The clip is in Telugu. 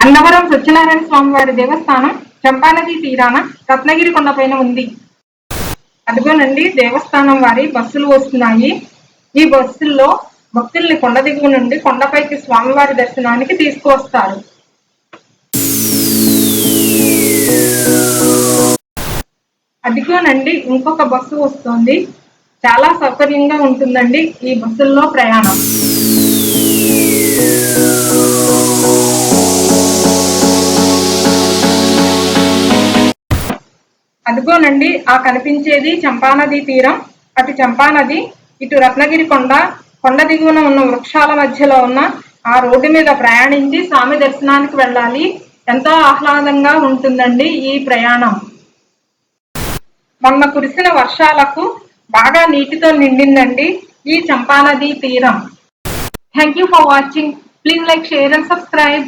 అన్నవరం సత్యనారాయణ స్వామి వారి దేవస్థానం చంపానది తీరాన రత్నగిరి కొండపైన ఉంది. అదిగోనండి దేవస్థానం వారి బస్సులు వస్తున్నాయి. ఈ బస్సుల్లో భక్తుల్ని కొండ దిగువ నుండి కొండపైకి స్వామివారి దర్శనానికి తీసుకువస్తారు. అదిగోనండి ఇంకొక బస్సు వస్తుంది. చాలా సౌకర్యంగా ఉంటుందండి ఈ బస్సుల్లో ప్రయాణం. అదిగోనండి ఆ కనిపించేది చంపానది తీరం. అటు చంపానది, ఇటు రత్నగిరి కొండ. కొండ దిగువన ఉన్న వృక్షాల మధ్యలో ఉన్న ఆ రోడ్డు మీద ప్రయాణించి స్వామి దర్శనానికి వెళ్ళాలి. ఎంతో ఆహ్లాదంగా ఉంటుందండి ఈ ప్రయాణం. మొన్న కురిసిన వర్షాలకు బాగా నీటితో నిండిందండి ఈ చంపానది తీరం. Thank you for watching. Please like, share and subscribe.